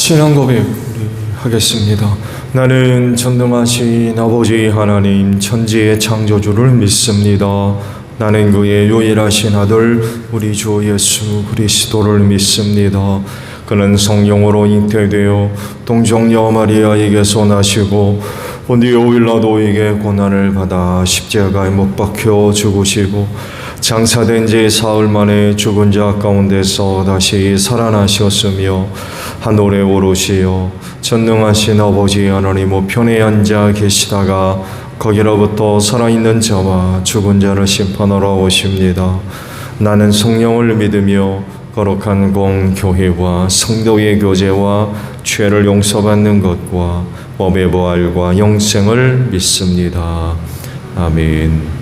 신앙 고백 우리 하겠습니다. 나는 전능하신 아버지 하나님 천지의 창조주를 믿습니다. 나는 그의 유일하신 아들 우리 주 예수 그리스도를 믿습니다. 그는 성령으로 잉태되어 동정녀 마리아에게서 나시고 본디오 빌라도에게 고난을 받아 십자가에 못 박혀 죽으시고 장사된 지 사흘 만에 죽은 자 가운데서 다시 살아나셨으며 하늘에 오르시어 전능하신 아버지 하나님 우편에 앉아 계시다가 거기로부터 살아있는 자와 죽은 자를 심판하러 오십니다. 나는 성령을 믿으며 거룩한 공교회와 성도의 교제와 죄를 용서받는 것과 법의 부활과 영생을 믿습니다. 아멘.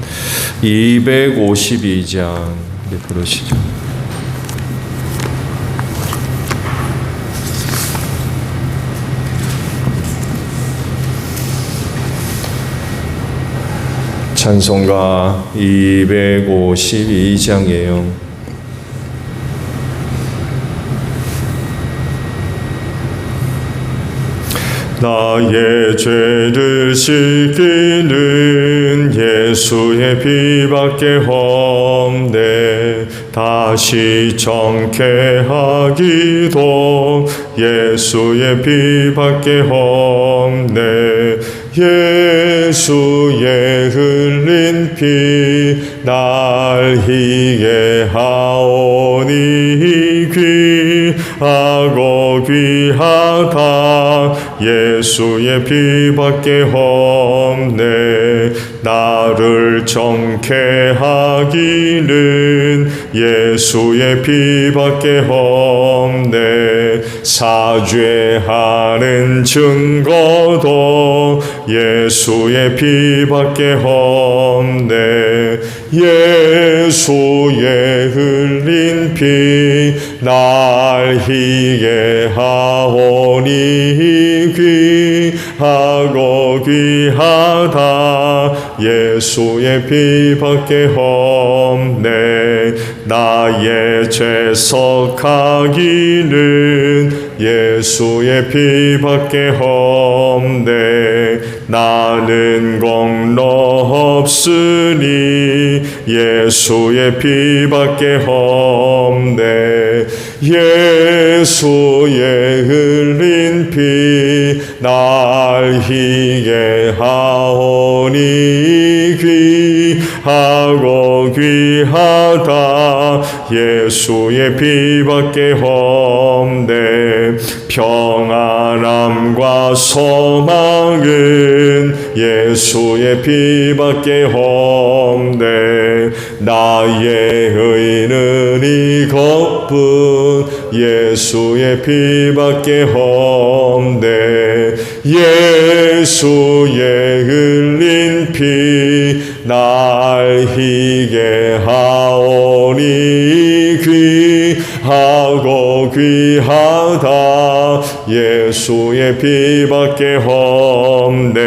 252장 부르시죠. 찬송가 252장이에요. 나의 죄를 씻기는 예수의 피밖에 없네. 다시 정케하기도 예수의 피밖에 없네. 예수의 흘린 피 날 희게 하오니 귀하고 귀하다. 예수의 피밖에 없네. 나를 정케 하기는 예수의 피밖에 없네. 사죄하는 증거도 예수의 피밖에 없네. 예수의 흘린 피 날 희게 하오니 귀하고 귀하다. 예수의 피밖에 없네. 나의 죄 속하기는 예수의 피밖에 없네. 나는 공로 없으니 예수의 피밖에 없네. 예수의 흘린 피 날 희게 하오니 귀하고 귀하다. 예수의 피밖에 없네. 평안함과 소망은 예수의 피밖에 없네. 나의 의는 이것뿐 예수의 피밖에 없네. 예수의 흘린 피 날 희게 하오니 귀하고 귀하다. 예수의 피밖에 없네.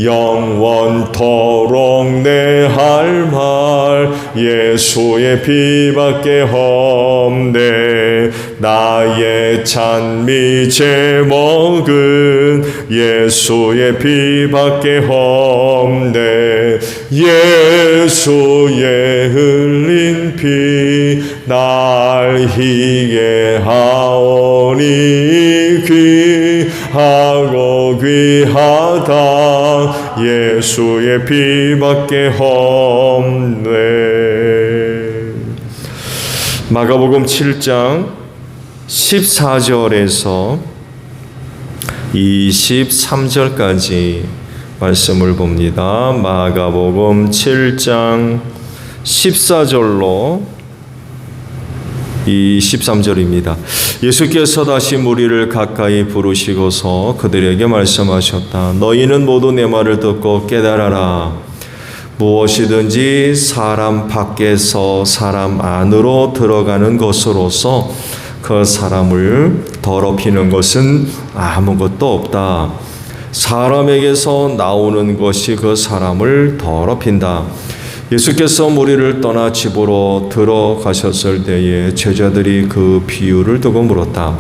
영원토록 내 할 말 예수의 피밖에 없네. 나의 찬미 제목은 예수의 피밖에 없네. 예수의 흘린 피 날 희게 하오니 귀하고 귀하다. 예수의 피밖에 없네. 마가복음 7장 14절에서 23절까지 말씀을 봅니다. 마가복음 7장 14절로 23절입니다. 예수께서 다시 무리를 가까이 부르시고서 그들에게 말씀하셨다. 너희는 모두 내 말을 듣고 깨달아라. 무엇이든지 사람 밖에서 사람 안으로 들어가는 것으로서 그 사람을 더럽히는 것은 아무것도 없다. 사람에게서 나오는 것이 그 사람을 더럽힌다. 예수께서 무리를 떠나 집으로 들어가셨을 때에 제자들이 그 비유를 두고 물었다.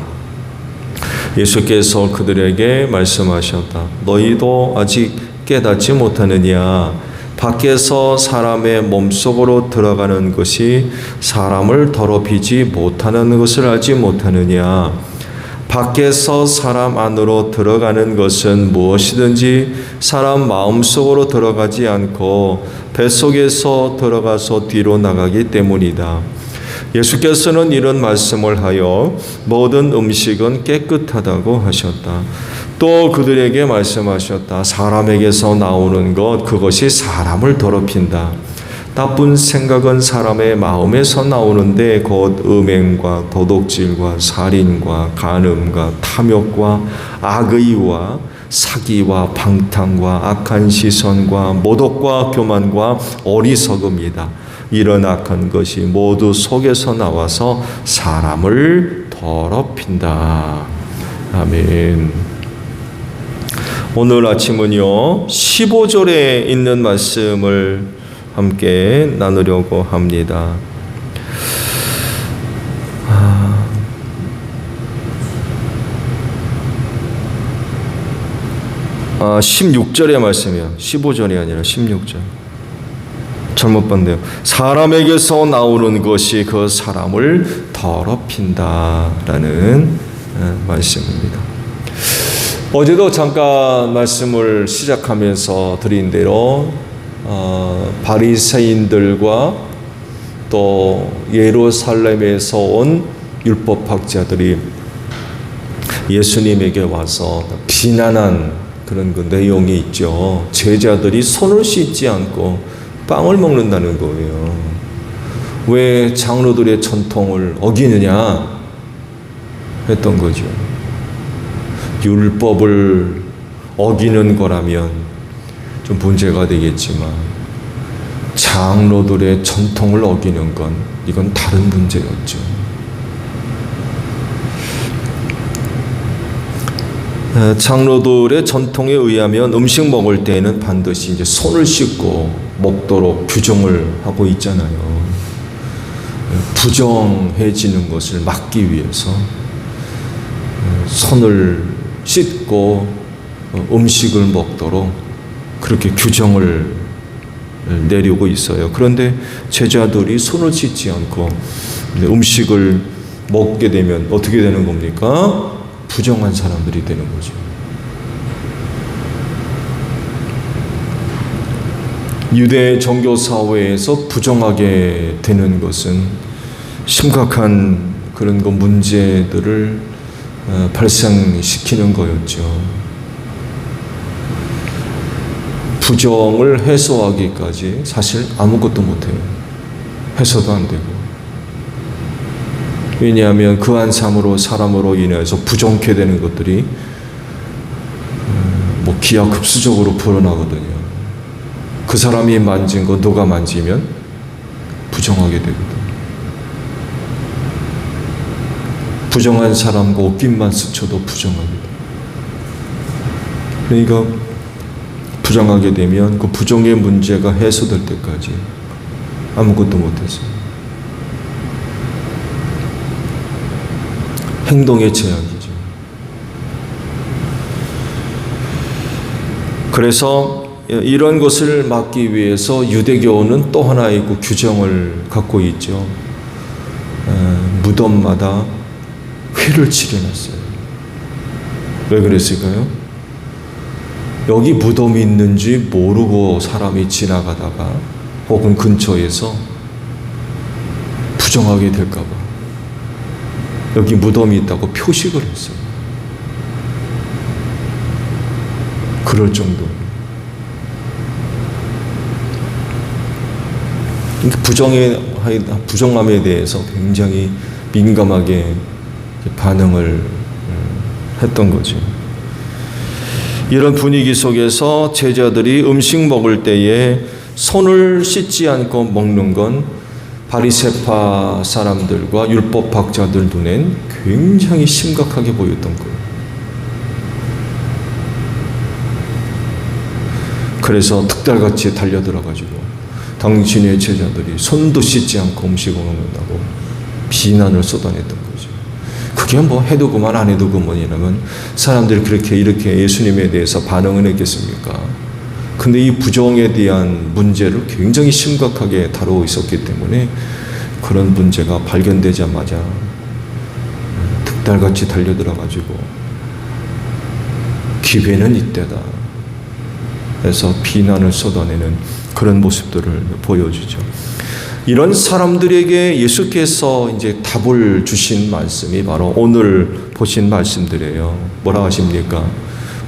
예수께서 그들에게 말씀하셨다. 너희도 아직 깨닫지 못하느냐? 밖에서 사람의 몸속으로 들어가는 것이 사람을 더럽히지 못하는 것을 알지 못하느냐? 밖에서 사람 안으로 들어가는 것은 무엇이든지 사람 마음속으로 들어가지 않고 뱃속에서 들어가서 뒤로 나가기 때문이다. 예수께서는 이런 말씀을 하여 모든 음식은 깨끗하다고 하셨다. 또 그들에게 말씀하셨다. 사람에게서 나오는 것, 그것이 사람을 더럽힌다. 나쁜 생각은 사람의 마음에서 나오는데 곧 음행과 도둑질과 살인과 간음과 탐욕과 악의와 사기와 방탕과 악한 시선과 모독과 교만과 어리석음이다. 이런 악한 것이 모두 속에서 나와서 사람을 더럽힌다. 아멘. 오늘 아침은요 15절에 있는 말씀을 함께 나누려고 합니다. 16절의 말씀이에요. 15절이 아니라 16절. 잘못 봤네요. 사람에게서 나오는 것이 그 사람을 더럽힌다라는 말씀입니다. 어제도 잠깐 말씀을 시작하면서 드린 대로 바리새인들과 또 예루살렘에서 온 율법학자들이 예수님에게 와서 비난한 그런 그 내용이 있죠. 제자들이 손을 씻지 않고 빵을 먹는다는 거예요. 왜 장로들의 전통을 어기느냐 했던 거죠. 율법을 어기는 거라면 좀 문제가 되겠지만 장로들의 전통을 어기는 건 이건 다른 문제였죠. 장로들의 전통에 의하면 음식 먹을 때에는 반드시 이제 손을 씻고 먹도록 규정을 하고 있잖아요. 부정해지는 것을 막기 위해서 손을 씻고 음식을 먹도록 그렇게 규정을 내리고 있어요. 그런데 제자들이 손을 씻지 않고 음식을 먹게 되면 어떻게 되는 겁니까? 부정한 사람들이 되는 거죠. 유대 종교 사회에서 부정하게 되는 것은 심각한 그런 거 문제들을 발생시키는 거였죠. 부정을 해소하기까지 사실 아무것도 못해요. 해소도 안 되고. 왜냐하면 그 한 사람으로 인해서 부정케 되는 것들이 기하급수적으로 불어나거든요. 그 사람이 만진 거 누가 만지면 부정하게 되거든요. 부정한 사람과 옷깃만 스쳐도 부정하게 돼요. 그러니까 부정하게 되면 그 부정의 문제가 해소될 때까지 아무것도 못했어요. 행동의 제약이죠. 그래서 이런 것을 막기 위해서 유대교는 또 하나의 그 규정을 갖고 있죠. 무덤마다 회를 치려놨어요. 왜 그랬을까요? 여기 무덤이 있는지 모르고 사람이 지나가다가 혹은 근처에서 부정하게 될까봐 여기 무덤이 있다고 표식을 했어요. 그럴 정도. 부정함에 대해서 굉장히 민감하게 반응을 했던 거죠. 이런 분위기 속에서 제자들이 음식 먹을 때에 손을 씻지 않고 먹는 건 바리새파 사람들과 율법학자들 눈엔 굉장히 심각하게 보였던 거예요. 그래서 득달같이 달려들어가지고 당신의 제자들이 손도 씻지 않고 음식을 먹는다고 비난을 쏟아냈던 거죠. 그게 그게 뭐 해도 그만 안 해도 그만이라면 사람들이 그렇게 이렇게 예수님에 대해서 반응을 했겠습니까? 근데 이 부정에 대한 문제를 굉장히 심각하게 다루고 있었기 때문에 그런 문제가 발견되자마자 득달같이 달려들어가지고 기회는 이때다 해서 비난을 쏟아내는 그런 모습들을 보여주죠. 이런 사람들에게 예수께서 이제 답을 주신 말씀이 바로 오늘 보신 말씀들이에요. 뭐라고 하십니까?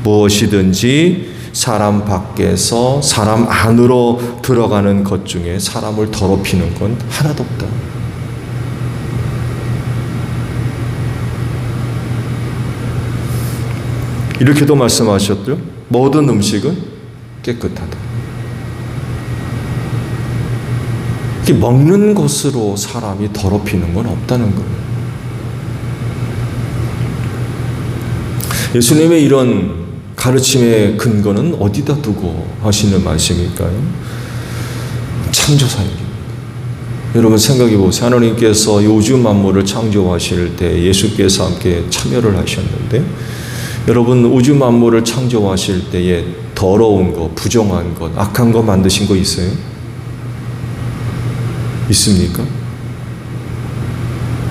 무엇이든지 사람 밖에서 사람 안으로 들어가는 것 중에 사람을 더럽히는 건 하나도 없다. 이렇게도 말씀하셨죠. 모든 음식은 깨끗하다. 먹는 것으로 사람이 더럽히는 건 없다는 거예요. 예수님의 이런 가르침의 근거는 어디다 두고 하시는 말씀일까요? 창조사역입니다. 여러분 생각해 보세요. 하나님께서 이 우주 만물을 창조하실 때 예수께서 함께 참여를 하셨는데 여러분 우주 만물을 창조하실 때에 더러운 것, 부정한 것, 악한 것 만드신 거 있어요? 있습니까?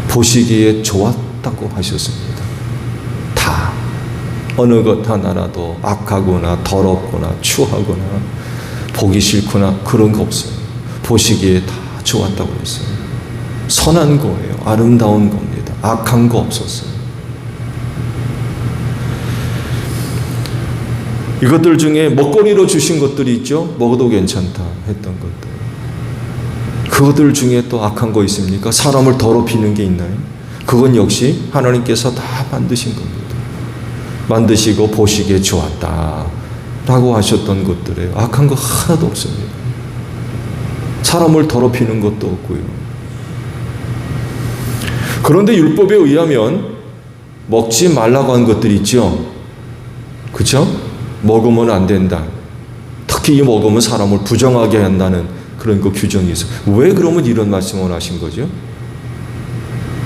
보시기에 좋았다고 하셨습니다. 다 어느 것 하나라도 악하거나 더럽거나 추하거나 보기 싫거나 그런 거 없어요. 보시기에 다 좋았다고 했어요. 선한 거예요. 아름다운 겁니다. 악한 거 없었어요. 이것들 중에 먹거리로 주신 것들이 있죠. 먹어도 괜찮다 했던 것들. 그것들 중에 또 악한 거 있습니까? 사람을 더럽히는 게 있나요? 그건 역시 하나님께서 다 만드신 겁니다. 만드시고 보시기에 좋았다 라고 하셨던 것들에 악한 거 하나도 없습니다. 사람을 더럽히는 것도 없고요. 그런데 율법에 의하면 먹지 말라고 한 것들이 있죠. 그렇죠? 먹으면 안 된다. 특히 이 먹으면 사람을 부정하게 한다는 그런 그 규정이 있어요. 왜 그러면 이런 말씀을 하신 거죠?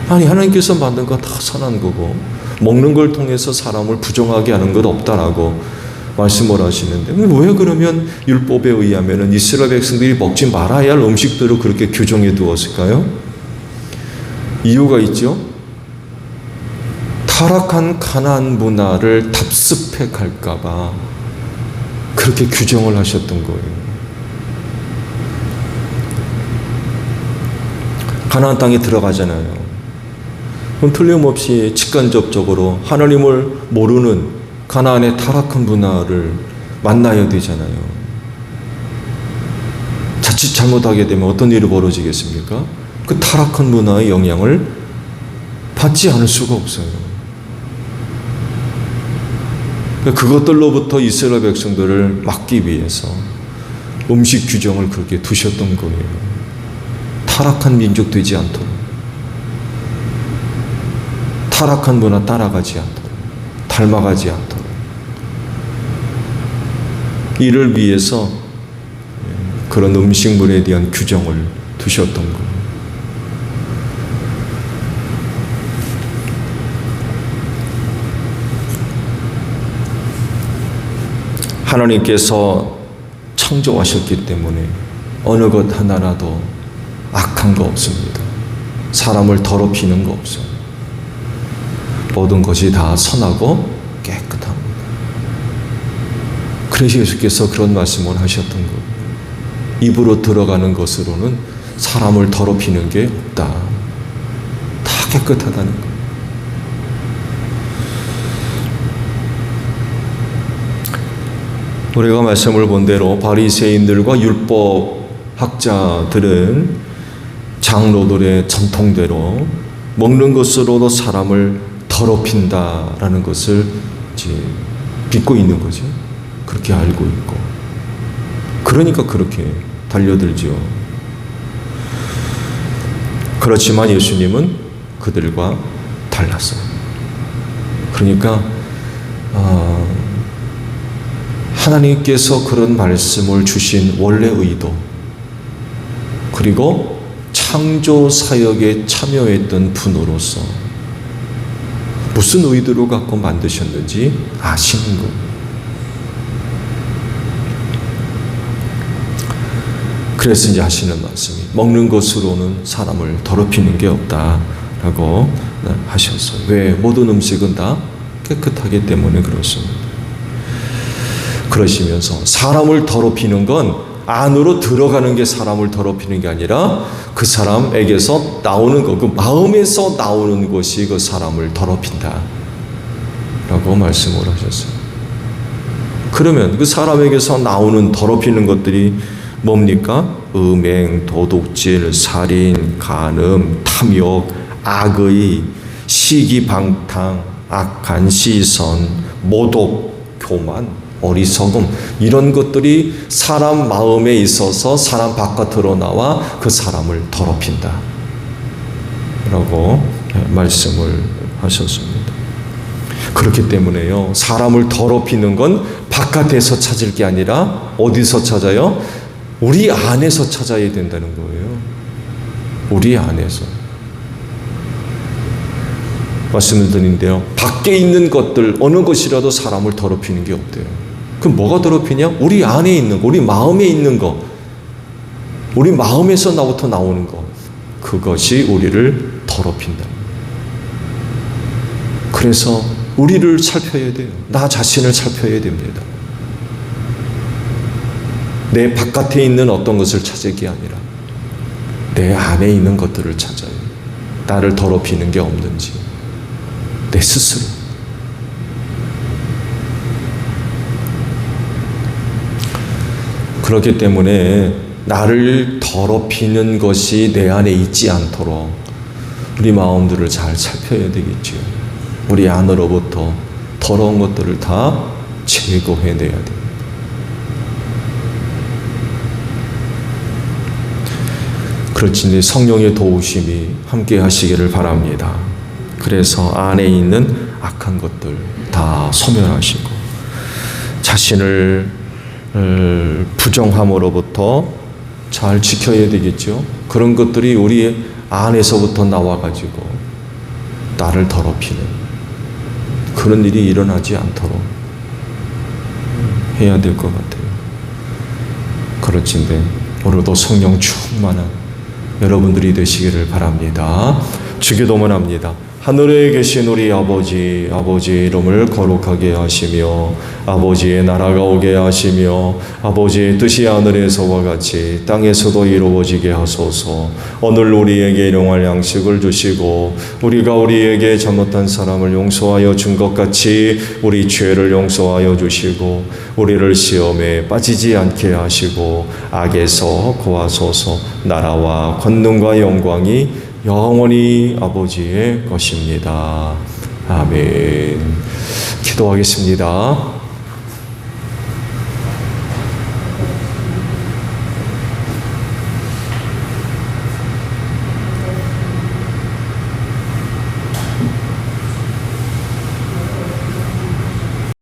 아니 하나님께서 만든 거 다 선한 거고 먹는 걸 통해서 사람을 부정하게 하는 것 없다라고 말씀을 하시는데 왜 그러면 율법에 의하면 이스라엘 백성들이 먹지 말아야 할 음식들을 그렇게 규정해 두었을까요? 이유가 있죠. 타락한 가나안 문화를 답습해 갈까 봐 그렇게 규정을 하셨던 거예요. 가나안 땅에 들어가잖아요. 그럼 틀림없이 직간접적으로 하나님을 모르는 가나안의 타락한 문화를 만나야 되잖아요. 자칫 잘못하게 되면 어떤 일이 벌어지겠습니까? 그 타락한 문화의 영향을 받지 않을 수가 없어요. 그것들로부터 이스라엘 백성들을 막기 위해서 음식 규정을 그렇게 두셨던 거예요. 타락한 민족 되지 않도록, 타락한 문화 따라가지 않도록, 닮아가지 않도록 이를 위해서 그런 음식물에 대한 규정을 두셨던 거예요. 하나님께서 창조하셨기 때문에 어느 것 하나라도 악한 거 없습니다. 사람을 더럽히는 거 없어요. 모든 것이 다 선하고 깨끗합니다. 그래서 예수께서 그런 말씀을 하셨던 거예요. 입으로 들어가는 것으로는 사람을 더럽히는 게 없다. 다 깨끗하다는 거예요. 우리가 말씀을 본 대로 바리새인들과 율법 학자들은 장로들의 전통대로 먹는 것으로도 사람을 더럽힌다라는 것을 이제 믿고 있는 거죠. 그렇게 알고 있고. 그러니까 그렇게 달려들죠. 그렇지만 예수님은 그들과 달랐어요. 그러니까 하나님께서 그런 말씀을 주신 원래 의도, 그리고 창조 사역에 참여했던 분으로서 무슨 의도로 갖고 만드셨는지 아시는 것. 그래서 이제 하시는 말씀이 먹는 것으로는 사람을 더럽히는 게 없다라고 하셨어요. 왜? 모든 음식은 다 깨끗하기 때문에 그렇습니다. 그러시면서 사람을 더럽히는 건 안으로 들어가는 게 사람을 더럽히는 게 아니라 그 사람에게서 나오는 것, 그 마음에서 나오는 것이 그 사람을 더럽힌다 라고 말씀을 하셨어요. 그러면 그 사람에게서 나오는 더럽히는 것들이 뭡니까? 음행, 도둑질, 살인, 간음, 탐욕, 악의, 시기방탕, 악한 시선, 모독, 교만, 어리석음, 이런 것들이 사람 마음에 있어서 사람 바깥으로 나와 그 사람을 더럽힌다 라고 말씀을 하셨습니다. 그렇기 때문에요, 사람을 더럽히는 건 바깥에서 찾을 게 아니라 어디서 찾아요? 우리 안에서 찾아야 된다는 거예요. 우리 안에서. 말씀을 드리는데요, 밖에 있는 것들 어느 것이라도 사람을 더럽히는 게 없대요. 그럼 뭐가 더럽히냐? 우리 안에 있는 거, 우리 마음에 있는 거, 우리 마음에서 나부터 나오는 거, 그것이 우리를 더럽힌다. 그래서 우리를 살펴야 돼요. 나 자신을 살펴야 됩니다. 내 바깥에 있는 어떤 것을 찾을 게 아니라 내 안에 있는 것들을 찾아요. 나를 더럽히는 게 없는지, 내 스스로. 그렇기 때문에 나를 더럽히는 것이 내 안에 있지 않도록 우리 마음들을 잘 살펴야 되겠죠. 우리 안으로부터 더러운 것들을 다 제거해내야 됩니다. 그렇지, 성령의 도우심이 함께 하시기를 바랍니다. 그래서 안에 있는 악한 것들 다 소멸하시고 자신을 부정함으로부터 잘 지켜야 되겠죠. 그런 것들이 우리 안에서부터 나와가지고 나를 더럽히는 그런 일이 일어나지 않도록 해야 될 것 같아요. 그렇지인데 오늘도 성령 충만한 여러분들이 되시기를 바랍니다. 주기도문 합니다. 하늘에 계신 우리 아버지, 아버지의 이름을 거룩하게 하시며 아버지의 나라가 오게 하시며 아버지의 뜻이 하늘에서와 같이 땅에서도 이루어지게 하소서. 오늘 우리에게 일용할 양식을 주시고 우리가 우리에게 잘못한 사람을 용서하여 준 것 같이 우리 죄를 용서하여 주시고 우리를 시험에 빠지지 않게 하시고 악에서 구하소서. 나라와 권능과 영광이 영원히 아버지의 것입니다. 아멘. 기도하겠습니다.